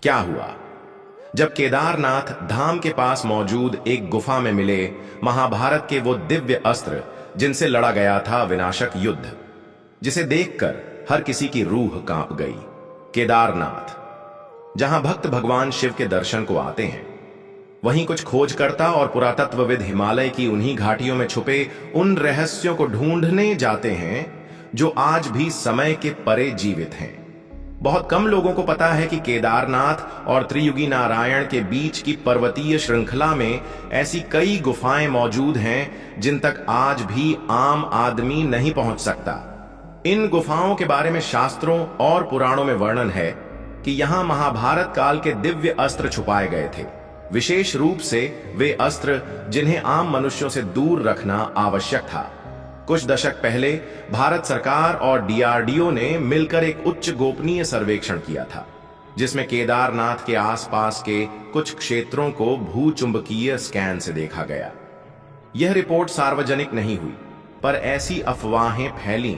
क्या हुआ? जब केदारनाथ धाम के पास मौजूद एक गुफा में मिले महाभारत के वो दिव्य अस्त्र जिनसे लड़ा गया था विनाशक युद्ध, जिसे देखकर हर किसी की रूह कांप गई। केदारनाथ, जहां भक्त भगवान शिव के दर्शन को आते हैं, वहीं कुछ खोजकर्ता और पुरातत्वविद हिमालय की उन्हीं घाटियों में छुपे उन रहस्यों को ढूंढने जाते हैं जो आज भी समय के परे जीवित हैं। बहुत कम लोगों को पता है कि केदारनाथ और त्रियुगी नारायण के बीच की पर्वतीय श्रृंखला में ऐसी कई गुफाएं मौजूद हैं जिन तक आज भी आम आदमी नहीं पहुंच सकता। इन गुफाओं के बारे में शास्त्रों और पुराणों में वर्णन है कि यहां महाभारत काल के दिव्य अस्त्र छुपाए गए थे, विशेष रूप से वे अस्त्र जिन्हें आम मनुष्यों से दूर रखना आवश्यक था। कुछ दशक पहले भारत सरकार और डीआरडीओ ने मिलकर एक उच्च गोपनीय सर्वेक्षण किया था, जिसमें केदारनाथ के आसपास के कुछ क्षेत्रों को भूचुंबकीय स्कैन से देखा गया। यह रिपोर्ट सार्वजनिक नहीं हुई, पर ऐसी अफवाहें फैलीं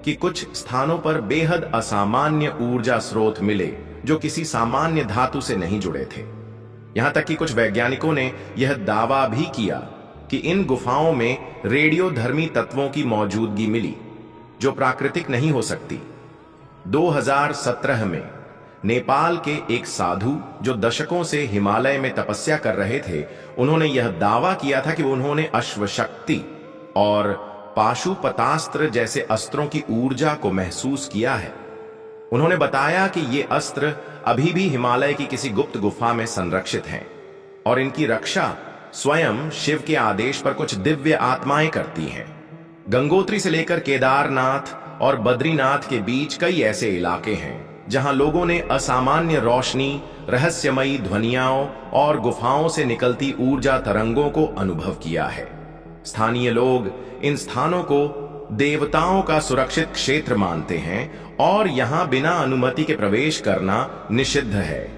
कि कुछ स्थानों पर बेहद असामान्य ऊर्जा स्रोत मिले जो किसी सामान्य धातु से नहीं जुड़े थे। यहां तक कि कुछ वैज्ञानिकों ने यह दावा भी किया कि इन गुफाओं में रेडियोधर्मी तत्वों की मौजूदगी मिली जो प्राकृतिक नहीं हो सकती। 2017 में नेपाल के एक साधु जो दशकों से हिमालय में तपस्या कर रहे थे, उन्होंने यह दावा किया था कि उन्होंने अश्वशक्ति और पाशुपतास्त्र जैसे अस्त्रों की ऊर्जा को महसूस किया है। उन्होंने बताया कि ये अस्त्र अभी भी हिमालय की किसी गुप्त गुफा में संरक्षित हैं और इनकी रक्षा स्वयं शिव के आदेश पर कुछ दिव्य आत्माएं करती हैं। गंगोत्री से लेकर केदारनाथ और बद्रीनाथ के बीच कई ऐसे इलाके हैं जहां लोगों ने असामान्य रोशनी, रहस्यमयी ध्वनियाओं और गुफाओं से निकलती ऊर्जा तरंगों को अनुभव किया है। स्थानीय लोग इन स्थानों को देवताओं का सुरक्षित क्षेत्र मानते हैं और यहां बिना अनुमति के प्रवेश करना निषिद्ध है।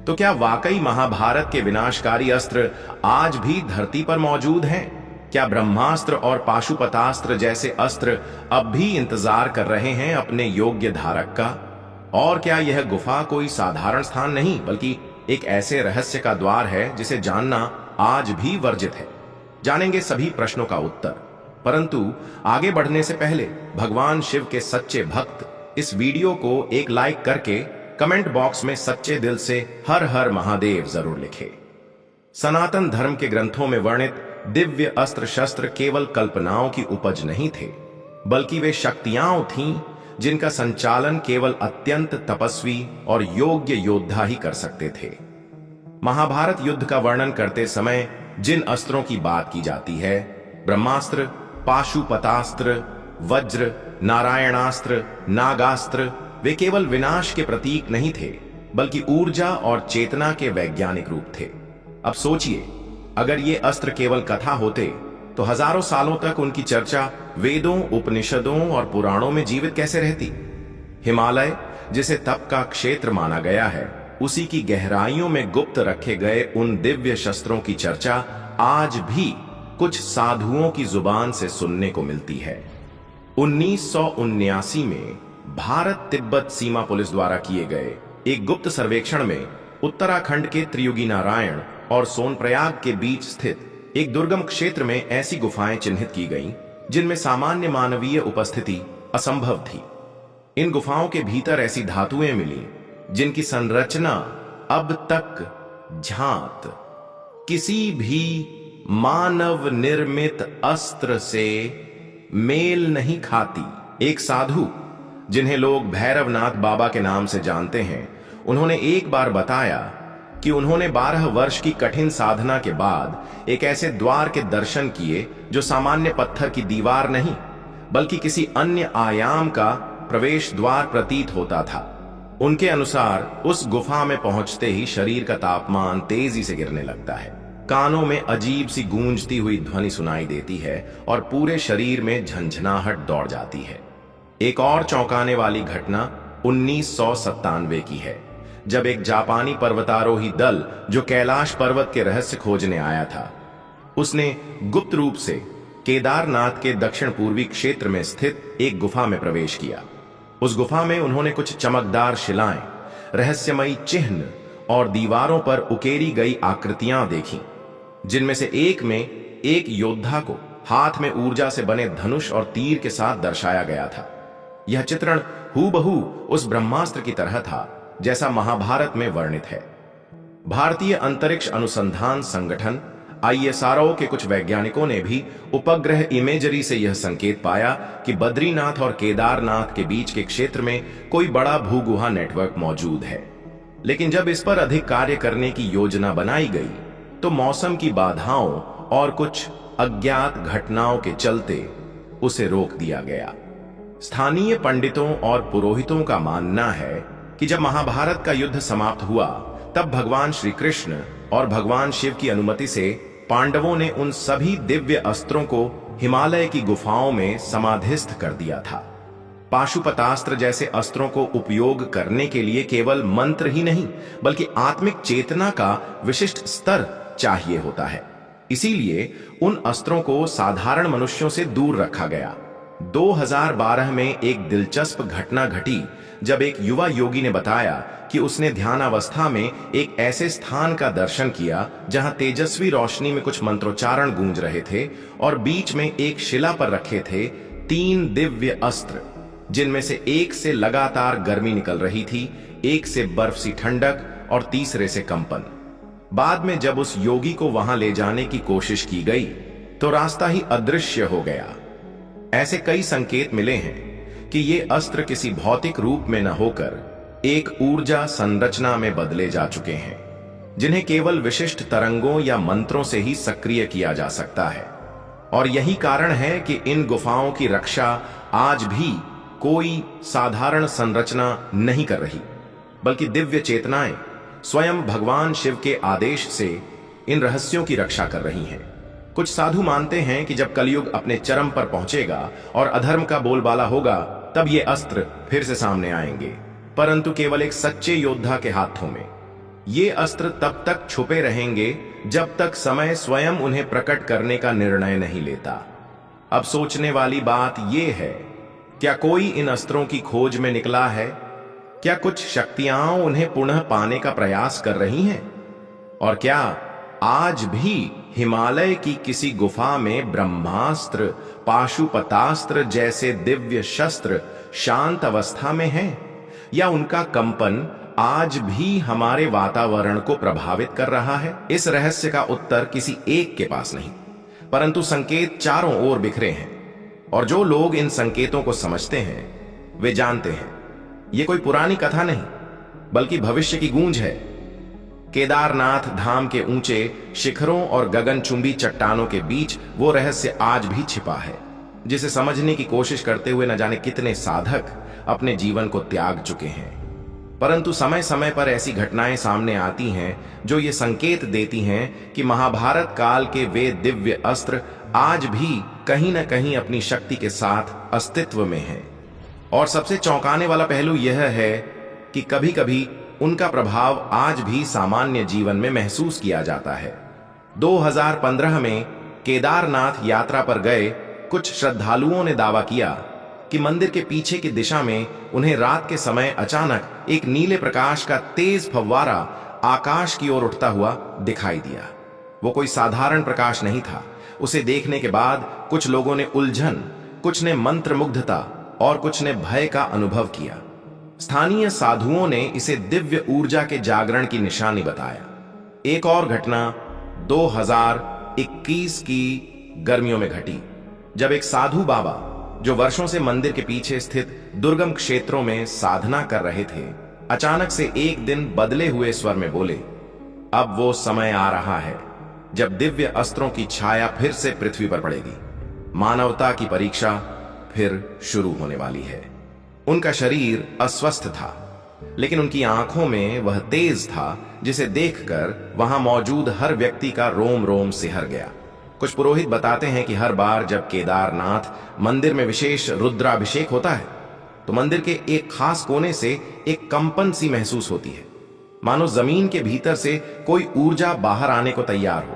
तो क्या वाकई महाभारत के विनाशकारी अस्त्र आज भी धरती पर मौजूद हैं? क्या ब्रह्मास्त्र और पाशुपतास्त्र जैसे अस्त्र अब भी इंतजार कर रहे हैं अपने योग्य धारक का? और क्या यह गुफा कोई साधारण स्थान नहीं, बल्कि एक ऐसे रहस्य का द्वार है जिसे जानना आज भी वर्जित है? जानेंगे सभी प्रश्नों का उत्तर, परंतु आगे बढ़ने से पहले भगवान शिव के सच्चे भक्त इस वीडियो को एक लाइक करके कमेंट बॉक्स में सच्चे दिल से हर हर महादेव जरूर लिखें। सनातन धर्म के ग्रंथों में वर्णित दिव्य अस्त्र शस्त्र केवल कल्पनाओं की उपज नहीं थे, बल्कि वे शक्तियां थीं जिनका संचालन केवल अत्यंत तपस्वी और योग्य योद्धा ही कर सकते थे। महाभारत युद्ध का वर्णन करते समय जिन अस्त्रों की बात की जाती है, ब्रह्मास्त्र, पाशुपतास्त्र, वज्र, नारायणास्त्र, नागास्त्र, वे केवल विनाश के प्रतीक नहीं थे, बल्कि ऊर्जा और चेतना के वैज्ञानिक रूप थे। अब सोचिए, अगर ये अस्त्र केवल कथा होते तो हजारों सालों तक उनकी चर्चा वेदों, उपनिषदों और पुराणों में जीवित कैसे रहती? हिमालय, जिसे तप का क्षेत्र माना गया है, उसी की गहराइयों में गुप्त रखे गए उन दिव्य शस्त्रों की चर्चा आज भी कुछ साधुओं की जुबान से सुनने को मिलती है। 1979 में भारत तिब्बत सीमा पुलिस द्वारा किए गए एक गुप्त सर्वेक्षण में उत्तराखंड के त्रियुगी नारायण और सोनप्रयाग के बीच स्थित एक दुर्गम क्षेत्र में ऐसी गुफाएं चिन्हित की गईं जिनमें सामान्य मानवीय उपस्थिति असंभव थी। इन गुफाओं के भीतर ऐसी धातुएं मिली जिनकी संरचना अब तक झांत किसी भी मानव निर्मित अस्त्र से मेल नहीं खाती। एक साधु, जिन्हें लोग भैरवनाथ बाबा के नाम से जानते हैं, उन्होंने एक बार बताया कि उन्होंने 12 वर्ष की कठिन साधना के बाद एक ऐसे द्वार के दर्शन किए जो सामान्य पत्थर की दीवार नहीं, बल्कि किसी अन्य आयाम का प्रवेश द्वार प्रतीत होता था। उनके अनुसार उस गुफा में पहुंचते ही शरीर का तापमान तेजी से गिरने लगता है, कानों में अजीब सी गूंजती हुई ध्वनि सुनाई देती है और पूरे शरीर में झंझनाहट दौड़ जाती है। एक और चौंकाने वाली घटना 1997 की है, जब एक जापानी पर्वतारोही दल जो कैलाश पर्वत के रहस्य खोजने आया था, उसने गुप्त रूप से केदारनाथ के दक्षिण पूर्वी क्षेत्र में स्थित एक गुफा में प्रवेश किया। उस गुफा में उन्होंने कुछ चमकदार शिलाएं, रहस्यमयी चिन्ह और दीवारों पर उकेरी गई आकृतियां देखीं, जिनमें से एक में एक योद्धा को हाथ में ऊर्जा से बने धनुष और तीर के साथ दर्शाया गया था। यह चित्रण हूबहू उस ब्रह्मास्त्र की तरह था जैसा महाभारत में वर्णित है। भारतीय अंतरिक्ष अनुसंधान संगठन ISRO के कुछ वैज्ञानिकों ने भी उपग्रह इमेजरी से यह संकेत पाया कि बद्रीनाथ और केदारनाथ के बीच के क्षेत्र में कोई बड़ा भूगुहा नेटवर्क मौजूद है। लेकिन जब इस पर अधिक कार्य करने की योजना बनाई गई तो मौसम की बाधाओं और कुछ अज्ञात घटनाओं के चलते उसे रोक दिया गया। स्थानीय पंडितों और पुरोहितों का मानना है कि जब महाभारत का युद्ध समाप्त हुआ तब भगवान श्री कृष्ण और भगवान शिव की अनुमति से पांडवों ने उन सभी दिव्य अस्त्रों को हिमालय की गुफाओं में समाधिस्थ कर दिया था। पाशुपतास्त्र जैसे अस्त्रों को उपयोग करने के लिए केवल मंत्र ही नहीं बल्कि आत्मिक चेतना का विशिष्ट स्तर चाहिए होता है। इसीलिए उन अस्त्रों को साधारण मनुष्यों से दूर रखा गया। 2012 में एक दिलचस्प घटना घटी जब एक युवा योगी ने बताया कि उसने ध्यानावस्था में एक ऐसे स्थान का दर्शन किया जहां तेजस्वी रोशनी में कुछ मंत्रोच्चारण गूंज रहे थे और बीच में एक शिला पर रखे थे 3 दिव्य अस्त्र, जिनमें से एक से लगातार गर्मी निकल रही थी, एक से बर्फ सी ठंडक और तीसरे से कंपन। बाद में जब उस योगी को वहां ले जाने की कोशिश की गई तो रास्ता ही अदृश्य हो गया। ऐसे कई संकेत मिले हैं कि ये अस्त्र किसी भौतिक रूप में न होकर एक ऊर्जा संरचना में बदले जा चुके हैं, जिन्हें केवल विशिष्ट तरंगों या मंत्रों से ही सक्रिय किया जा सकता है। और यही कारण है कि इन गुफाओं की रक्षा आज भी कोई साधारण संरचना नहीं कर रही, बल्कि दिव्य चेतनाएं स्वयं भगवान शिव के आदेश से इन रहस्यों की रक्षा कर रही हैं। कुछ साधु मानते हैं कि जब कलयुग अपने चरम पर पहुंचेगा और अधर्म का बोलबाला होगा तब ये अस्त्र फिर से सामने आएंगे, परंतु केवल एक सच्चे योद्धा के हाथों में। ये अस्त्र तब तक छुपे रहेंगे जब तक समय स्वयं उन्हें प्रकट करने का निर्णय नहीं लेता। अब सोचने वाली बात यह है, क्या कोई इन अस्त्रों की खोज में निकला है? क्या कुछ शक्तियां उन्हें पुनः पाने का प्रयास कर रही हैं? और क्या आज भी हिमालय की किसी गुफा में ब्रह्मास्त्र, पाशुपतास्त्र जैसे दिव्य शस्त्र शांत अवस्था में हैं? या उनका कंपन आज भी हमारे वातावरण को प्रभावित कर रहा है? इस रहस्य का उत्तर किसी एक के पास नहीं, परंतु संकेत चारों ओर बिखरे हैं। और जो लोग इन संकेतों को समझते हैं वे जानते हैं ये कोई पुरानी कथा नहीं बल्कि भविष्य की गूंज है। केदारनाथ धाम के ऊंचे शिखरों और गगनचुंबी चट्टानों के बीच वो रहस्य आज भी छिपा है, जिसे समझने की कोशिश करते हुए न जाने कितने साधक अपने जीवन को त्याग चुके हैं। परंतु समय समय पर ऐसी घटनाएं सामने आती हैं जो ये संकेत देती हैं कि महाभारत काल के वे दिव्य अस्त्र आज भी कहीं न कहीं अपनी शक्ति के साथ अस्तित्व में हैं। और सबसे चौंकाने वाला पहलू यह है कि कभी कभी उनका प्रभाव आज भी सामान्य जीवन में महसूस किया जाता है। 2015 में केदारनाथ यात्रा पर गए कुछ श्रद्धालुओं ने दावा किया कि मंदिर के पीछे की दिशा में उन्हें रात के समय अचानक एक नीले प्रकाश का तेज फव्वारा आकाश की ओर उठता हुआ दिखाई दिया। वो कोई साधारण प्रकाश नहीं था। उसे देखने के बाद कुछ लोगों ने उलझन, कुछ ने मंत्रमुग्धता और कुछ ने भय का अनुभव किया। स्थानीय साधुओं ने इसे दिव्य ऊर्जा के जागरण की निशानी बताया। एक और घटना 2021 की गर्मियों में घटी, जब एक साधु बाबा जो वर्षों से मंदिर के पीछे स्थित दुर्गम क्षेत्रों में साधना कर रहे थे, अचानक से एक दिन बदले हुए स्वर में बोले, अब वो समय आ रहा है जब दिव्य अस्त्रों की छाया फिर से पृथ्वी पर पड़ेगी। मानवता की परीक्षा फिर शुरू होने वाली है। उनका शरीर अस्वस्थ था, लेकिन उनकी आंखों में वह तेज था जिसे देखकर वहां मौजूद हर व्यक्ति का रोम रोम सिहर गया। कुछ पुरोहित बताते हैं कि हर बार जब केदारनाथ मंदिर में विशेष रुद्राभिषेक होता है तो मंदिर के एक खास कोने से एक कंपन सी महसूस होती है, मानो जमीन के भीतर से कोई ऊर्जा बाहर आने को तैयार हो।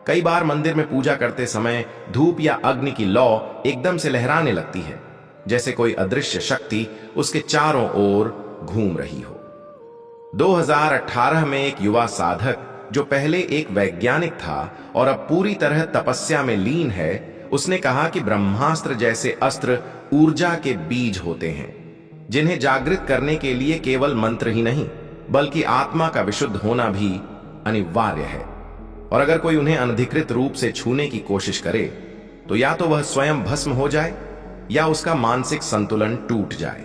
कई बार मंदिर में पूजा करते समय धूप या अग्नि की लौ एकदम से लहराने लगती है, जैसे कोई अदृश्य शक्ति उसके चारों ओर घूम रही हो। 2018 में एक युवा साधक जो पहले एक वैज्ञानिक था और अब पूरी तरह तपस्या में लीन है, उसने कहा कि ब्रह्मास्त्र जैसे अस्त्र ऊर्जा के बीज होते हैं, जिन्हें जागृत करने के लिए केवल मंत्र ही नहीं बल्कि आत्मा का विशुद्ध होना भी अनिवार्य है। और अगर कोई उन्हें अनधिकृत रूप से छूने की कोशिश करे तो या तो वह स्वयं भस्म हो जाए या उसका मानसिक संतुलन टूट जाए।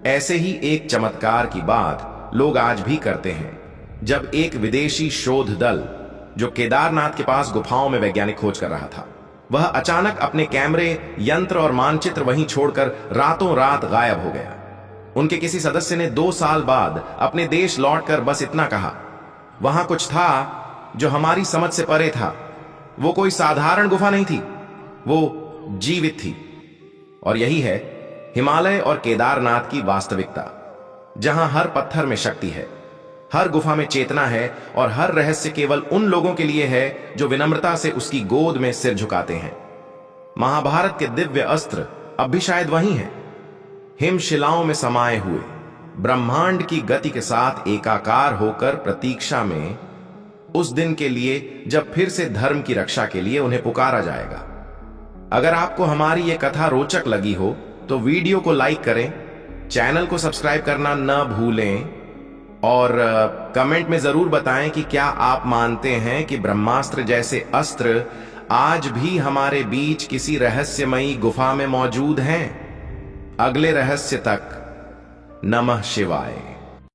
ऐसे ही एक चमत्कार की बात लोग आज भी करते हैं, जब एक विदेशी शोध दल जो केदारनाथ के पास गुफाओं में वैज्ञानिक खोज कर रहा था, वह अचानक अपने कैमरे, यंत्र और मानचित्र वहीं छोड़कर रातों रात गायब हो गया। उनके किसी सदस्य ने 2 साल बाद अपने देश लौटकर बस इतना कहा, वहां कुछ था जो हमारी समझ से परे था। वो कोई साधारण गुफा नहीं थी, वो जीवित थी। और यही है हिमालय और केदारनाथ की वास्तविकता, जहां हर पत्थर में शक्ति है, हर गुफा में चेतना है और हर रहस्य केवल उन लोगों के लिए है जो विनम्रता से उसकी गोद में सिर झुकाते हैं। महाभारत के दिव्य अस्त्र अब भी शायद वही हैं, हिमशिलाओं में समाये हुए, ब्रह्मांड की गति के साथ एकाकार होकर प्रतीक्षा में उस दिन के लिए जब फिर से धर्म की रक्षा के लिए उन्हें पुकारा जाएगा। अगर आपको हमारी यह कथा रोचक लगी हो तो वीडियो को लाइक करें, चैनल को सब्सक्राइब करना न भूलें और कमेंट में जरूर बताएं कि क्या आप मानते हैं कि ब्रह्मास्त्र जैसे अस्त्र आज भी हमारे बीच किसी रहस्यमयी गुफा में मौजूद हैं। अगले रहस्य तक नमः शिवाय।